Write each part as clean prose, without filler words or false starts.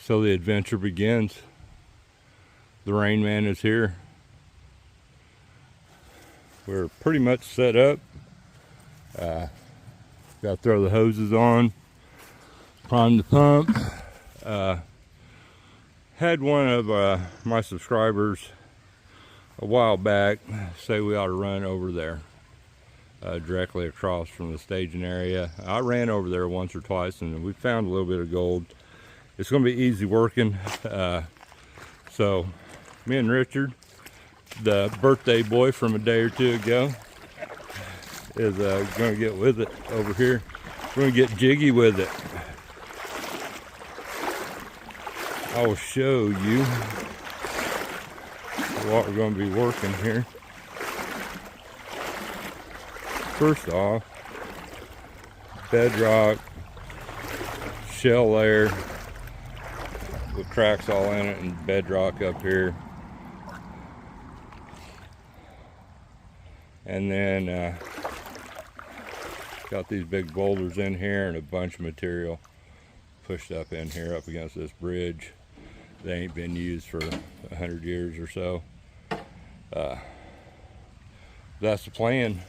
So the adventure begins. The Rain Man is here. We're pretty much set up. Got to throw the hoses on, prime the pump. Had one of my subscribers a while back say we ought to run over there, directly across from the staging area. I ran over there once or twice and we found a little bit of gold. It's going to be easy working. So me and Richard, the birthday boy from a day or two ago, is going to get with it over here. We're going to get jiggy with it. I will show you what we're going to be working here. First off, bedrock, shell layer with cracks all in it, and bedrock up here. And then got these big boulders in here and a bunch of material pushed up in here up against this bridge. They ain't been used for 100 years or so. That's the plan.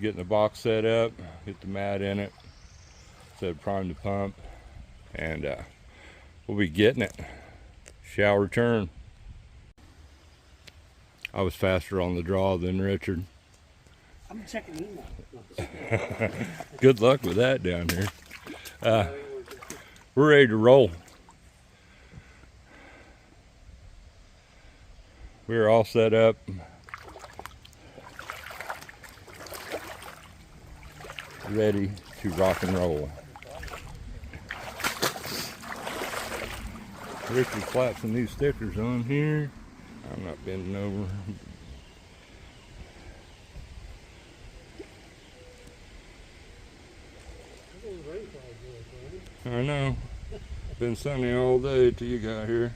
Getting the box set up, get the mat in it, set prime the pump, and we'll be getting it. Shall return. I was faster on the draw than Richard. I'm checking email. Good luck with that down here. We're ready to roll. We're all set up. Ready to rock and roll. Richard slapped some new stickers on here. I'm not bending over. I know. Been sunny all day till you got here.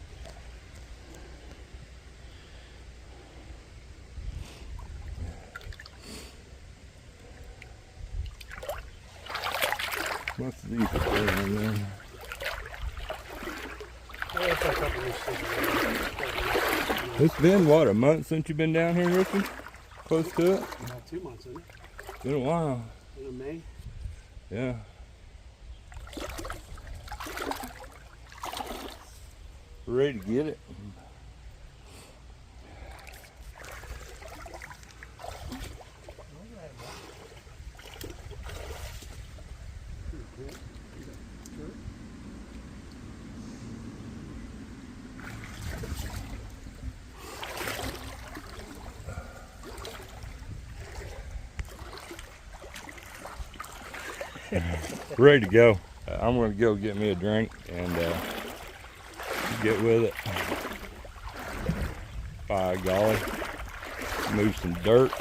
What's these up there in there? It's been, what, a month since you've been down here, Richard? Close to it? About 2 months, isn't it? It's been a while. In May? Yeah. We're ready to get it. Ready to go. I'm going to go get me a drink and get with it. By golly, move some dirt.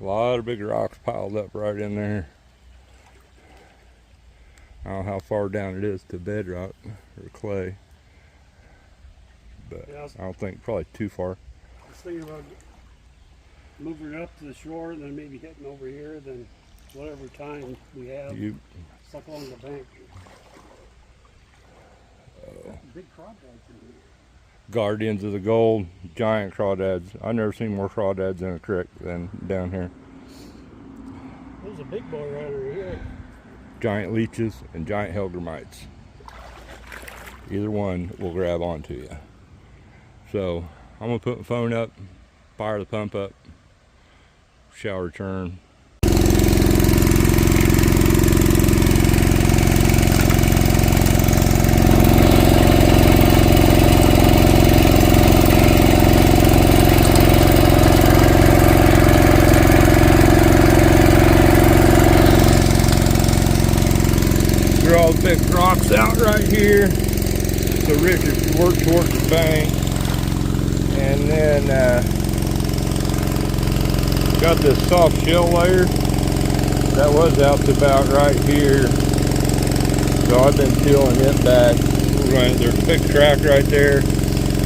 A lot of big rocks piled up right in there. I don't know how far down it is to bedrock or clay, but yeah, I don't think probably too far. I was thinking about moving it up to the shore and then maybe hitting over here, then whatever time we have, stuck along the bank. Big crawdads in here. Guardians of the gold, giant crawdads. I've never seen more crawdads in a creek than down here. There's a big boy right over here. Giant leeches and giant hellgrammites. Either one will grab onto you. So I'm gonna put my phone up, fire the pump up, shall return. Throw all the big rocks out right here so Richard can work towards the bank. And then got this soft shell layer that was out to about right here, so I've been peeling it back. There's a big crack right there.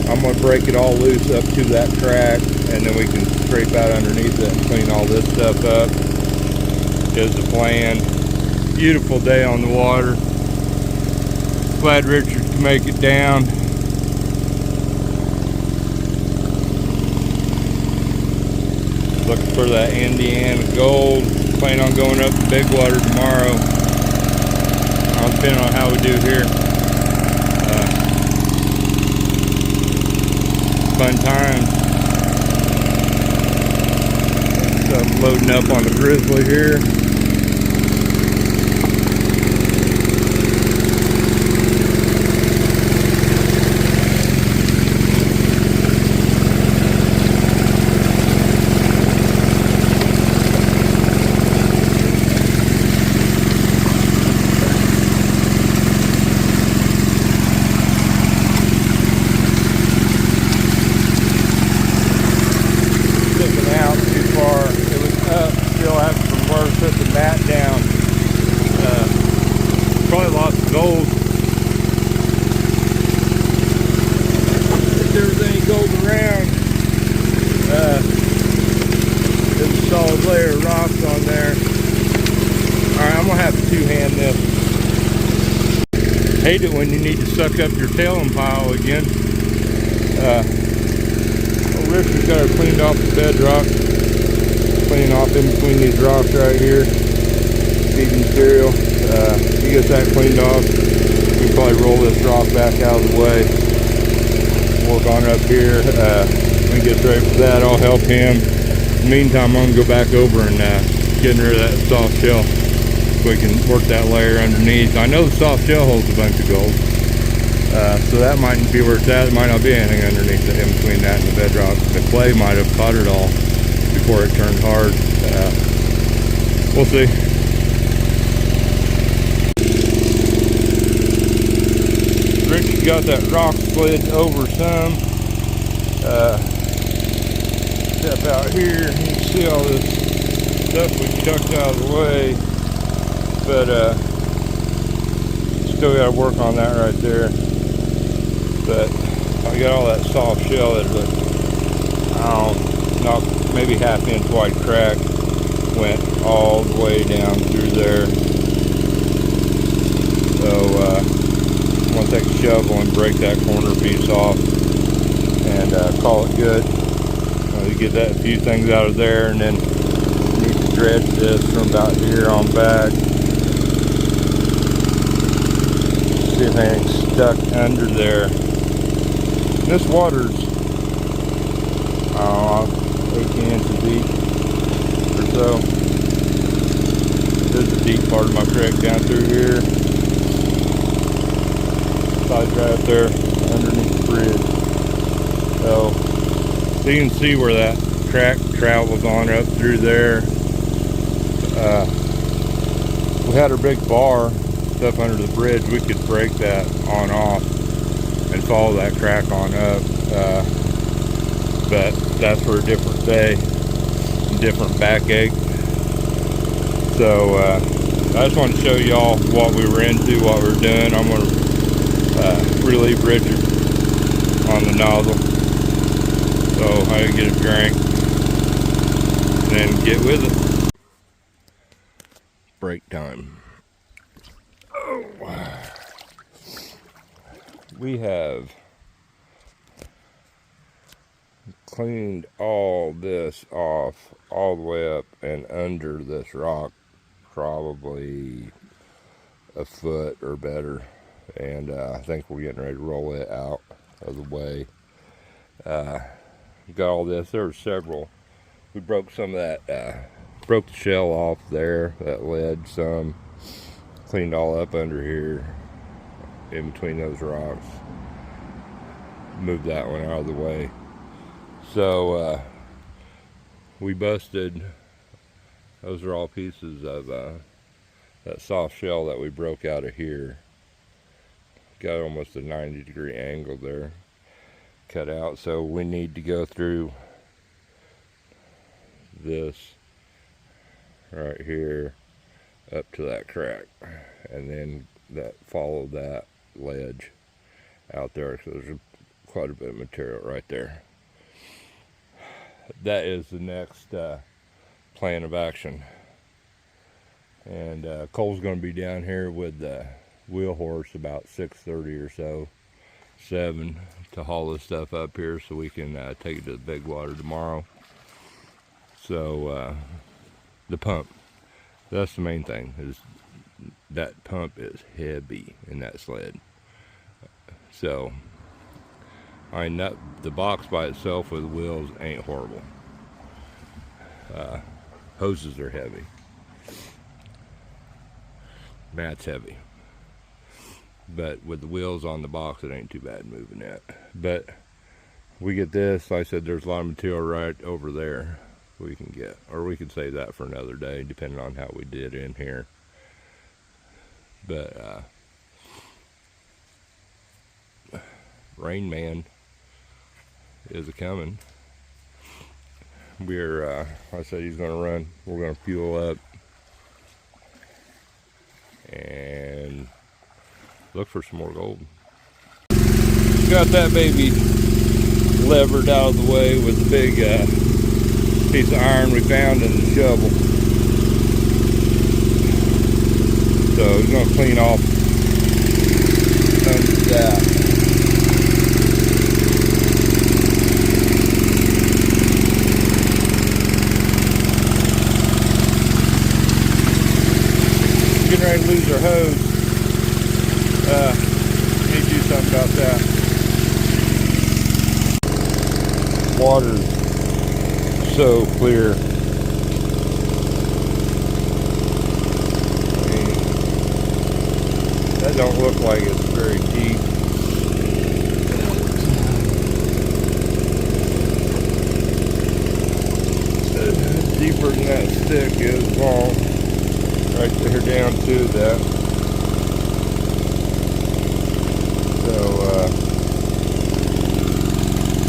I'm going to break it all loose up to that crack, and then we can scrape out underneath it and clean all this stuff up. Is the plan. Beautiful day on the water. Glad Richard can make it down. Looking for that Indiana gold. Plan on going up to Big Water tomorrow. I'll depend on how we do here. Fun times. Stuff loading up on the Grizzly here. Put the mat down. Probably lost the gold. If there's any gold around, there's a solid layer of rocks on there. Alright, I'm gonna have to two-hand this. Hate it when you need to suck up your tailing pile again. Richard's got her cleaned off the bedrock. Clean off in between these rocks right here. Feeding material. He gets that cleaned off. We can probably roll this rock back out of the way. Work on up here. When he gets ready for that, I'll help him. In the meantime, I'm going to go back over and getting rid of that soft shell so we can work that layer underneath. I know the soft shell holds a bunch of gold. So that might be where it's at. There might not be anything underneath it in between that and the bedrock. The clay might have caught it all before it turned hard. We'll see. Richie got that rock slid over some. Step out here, you can see all this stuff we chucked out of the way, but still got to work on that right there. But I got all that soft shell that maybe half-inch wide crack went all the way down through there. So I'm going to take a shovel and break that corner piece off and call it good. You get that few things out of there, and then you need to dredge this from about here on back. See if anything's stuck under there. This water's 18 inches deep or so. This is the deep part of my creek down through here. Side's right up there underneath the bridge. So you can see where that crack travels on up through there. We had our big bar stuff under the bridge. We could break that on off and follow that crack on up. But that's for a different day, different backache. So I just wanted to show y'all what we were into, what we were doing. I'm going to relieve Richard on the nozzle so I can get a drink and then get with it. Break time. Oh. We have cleaned all this off all the way up and under this rock, probably a foot or better, and I think we're getting ready to roll it out of the way. Got all this. There were several. We broke some of that, broke the shell off there, that led some, cleaned all up under here in between those rocks, moved that one out of the way. So we busted, those are all pieces of that soft shell that we broke out of here. Got almost a 90-degree angle there cut out, so we need to go through this right here up to that crack, and then that follow that ledge out there. So there's a quite a bit of material right there. That is the next plan of action. And Cole's going to be down here with the wheel horse about 6:30 or so, 7, to haul this stuff up here so we can take it to the big water tomorrow. So the pump, that's the main thing, is that pump is heavy in that sled. So I mean, the box by itself with wheels ain't horrible. Hoses are heavy. Mat's heavy. But with the wheels on the box, it ain't too bad moving that. But we get this, like I said, there's a lot of material right over there we can get. Or we could save that for another day, depending on how we did in here. But Rain Man is a-coming. We're, I said he's going to run. We're going to fuel up and look for some more gold. Got that baby levered out of the way with the big piece of iron we found in the shovel. So we're going to clean off some of that. Getting ready to lose our hose. Need to do something about that. Water's so clear. I mean, that don't look like it's very deep. Deeper than that stick is long. Right there down to that. So,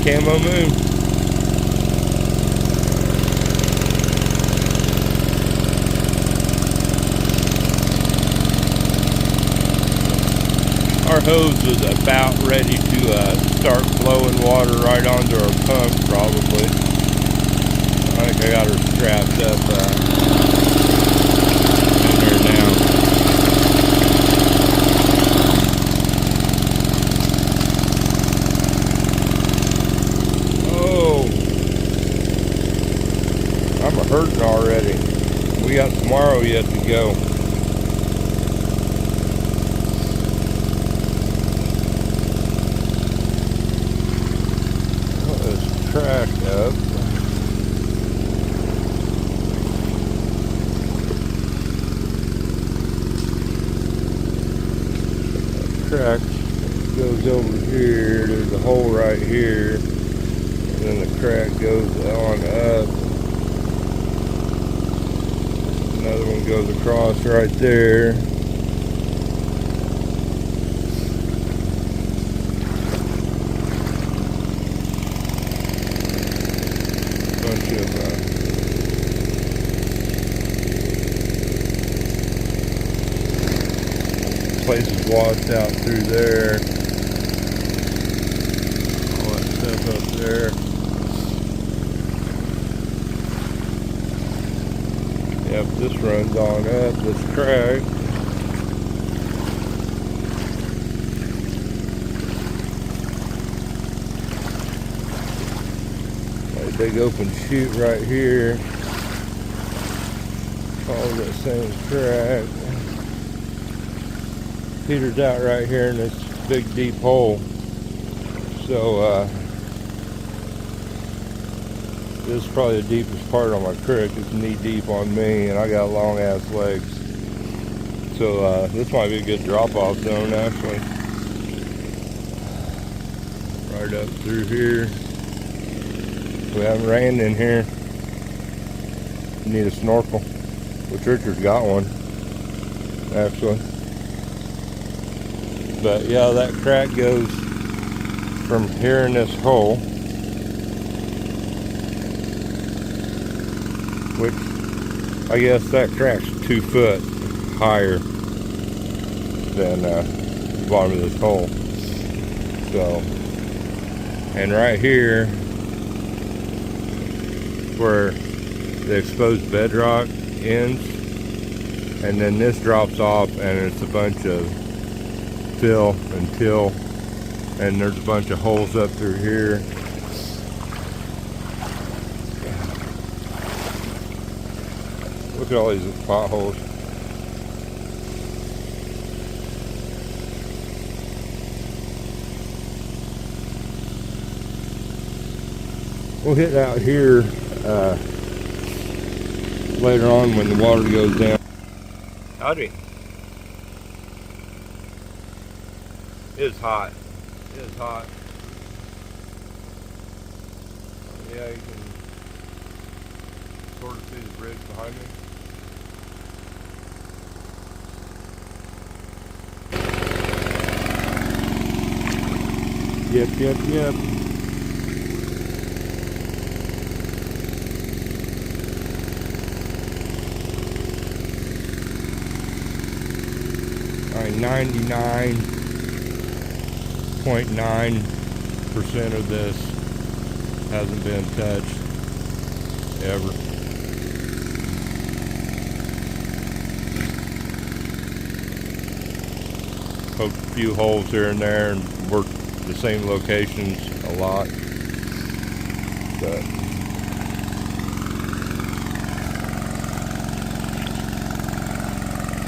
camo moon. Our hose was about ready to start blowing water right onto our pump, probably. I think I got her strapped up now. Oh, I'm hurting already. We got tomorrow yet to go. Let's track up. Track goes over here. There's a hole right here, and then the crack goes on up. Another one goes across right there. Bunch of places washed out through there. All that stuff up there. Yep, this runs on up this crack. A big open chute right here. All that same crack. Peters out right here in this big deep hole. So this is probably the deepest part on my creek. It's knee deep on me, and I got long ass legs. So this might be a good drop off zone actually. Right up through here. We haven't rained in here. Need a snorkel, which Richard's got one actually. But yeah, that crack goes from here in this hole, which I guess that crack's 2 foot higher than the bottom of this hole. So And right here, where the exposed bedrock ends, and then this drops off, and it's a bunch of fill and till, and there's a bunch of holes up through here. Look at all these potholes. We'll hit out here later on when the water goes down. Howdy. It's hot. It's hot. Yeah, you can sort of see the bridge behind me. Yep. All right, 99.9% of this hasn't been touched ever. Poked a few holes here and there and worked the same locations a lot, but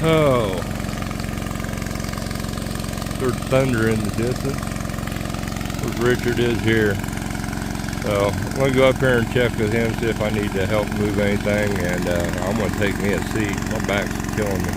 oh, there's thunder in the distance. Where's Richard is here. So I'm gonna go up here and check with him, see if I need to help move anything, and I'm gonna take me a seat. My back's killing me.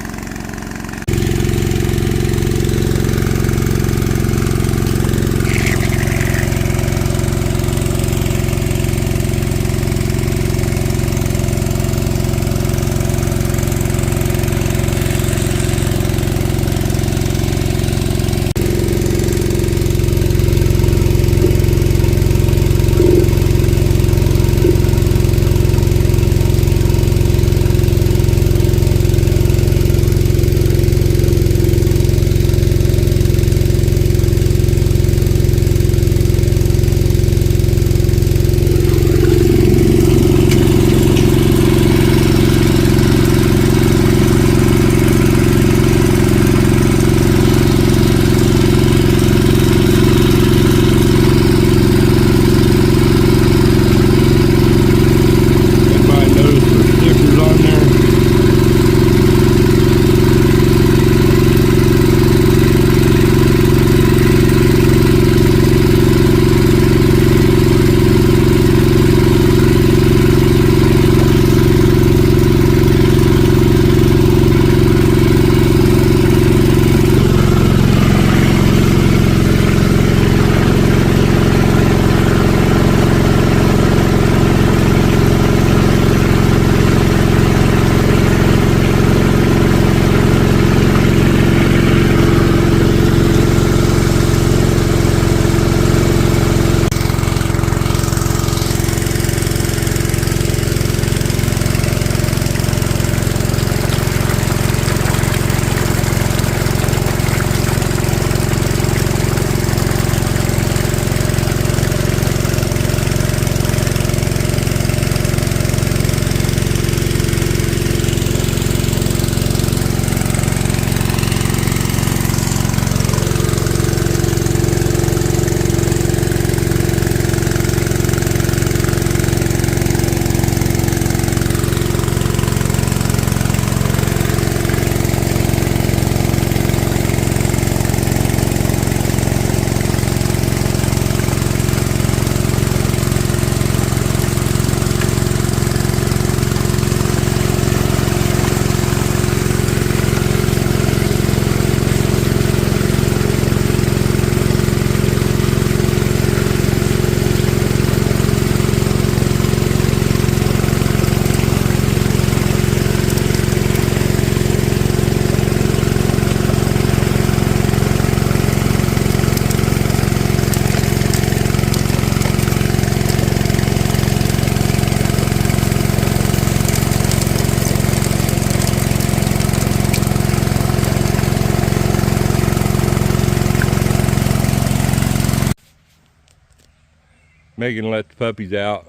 Megan let the puppies out.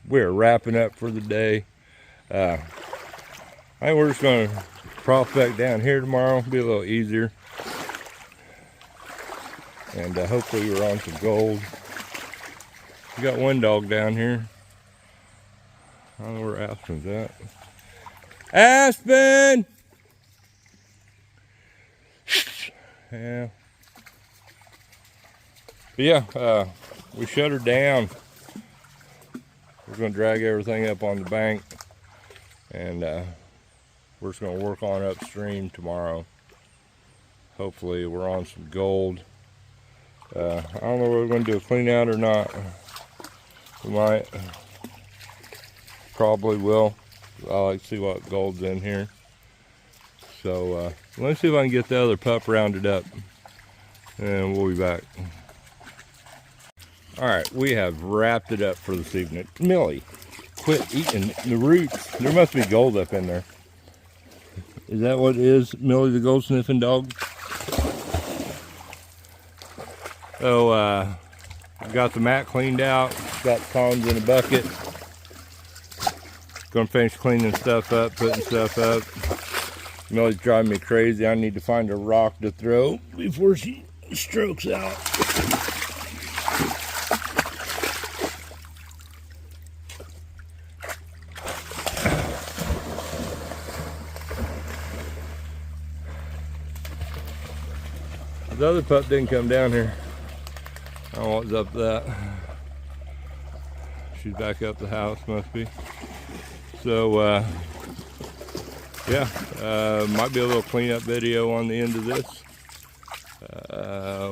We're wrapping up for the day. I think we're just going to cross back down here tomorrow. Be a little easier. And hopefully we're on some gold. We got one dog down here. I don't know where Aspen's at. Aspen! Yeah. But yeah, we shut her down. We're going to drag everything up on the bank. And we're just going to work on upstream tomorrow. Hopefully we're on some gold. I don't know whether we're going to do a clean out or not. We might. Probably will. I like to see what gold's in here. So let me see if I can get the other pup rounded up. And we'll be back. Alright, we have wrapped it up for this evening. Millie, quit eating the roots. There must be gold up in there. Is that what it is, Millie the gold sniffing dog? So, got the mat cleaned out, got ponds in a bucket. Gonna finish cleaning stuff up, putting stuff up. Millie's driving me crazy. I need to find a rock to throw before she strokes out. The other pup didn't come down here. I don't know what's up with that. She's back up the house, must be. So, yeah, might be a little cleanup video on the end of this.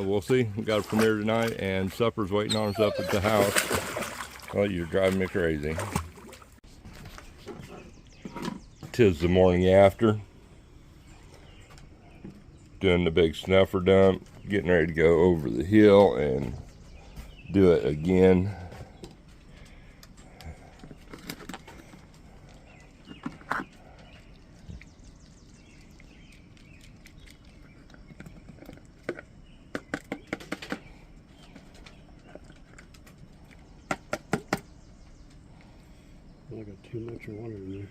We'll see. We got a premiere tonight, and supper's waiting on us up at the house. Oh, you're driving me crazy. 'Tis the morning after. Doing the big snuffer dump, getting ready to go over the hill and do it again. I got too much of water in there.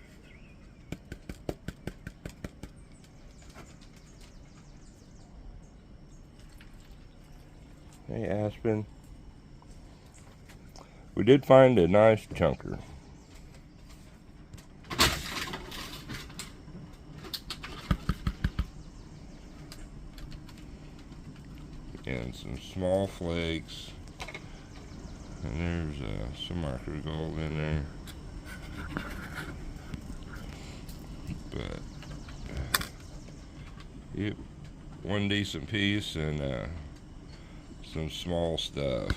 Hey Aspen, we did find a nice chunker. And some small flakes, and there's some marker gold in there. But yep, one decent piece and some small stuff,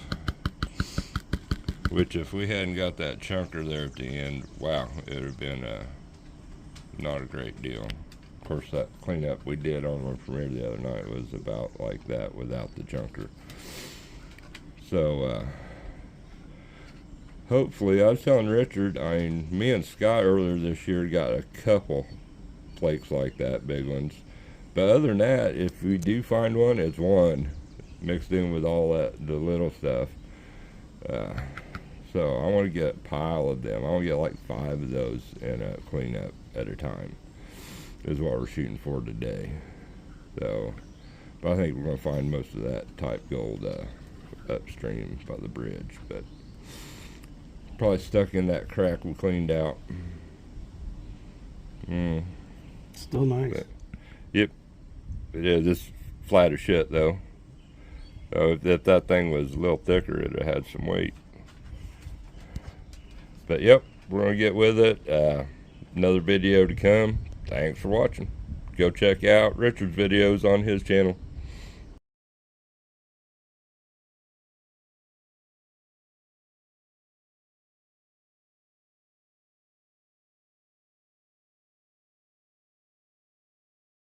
which if we hadn't got that chunker there at the end, wow, it would have been not a great deal. Of course, that cleanup we did on our premiere the other night was about like that without the chunker. So hopefully, I was telling Richard, I mean, me and Scott earlier this year got a couple flakes like that, big ones. But other than that, if we do find one, it's one mixed in with all that, the little stuff. So I want to get a pile of them. I want to get like 5 of those and clean up at a time is what we're shooting for today. So, but I think we're going to find most of that type gold upstream by the bridge. But probably stuck in that crack we cleaned out. Still nice. But, yep, it is. It's flat as shit though. So if that thing was a little thicker, it'd have had some weight. But yep, we're gonna get with it. Another video to come. Thanks for watching. Go check out Richard's videos on his channel.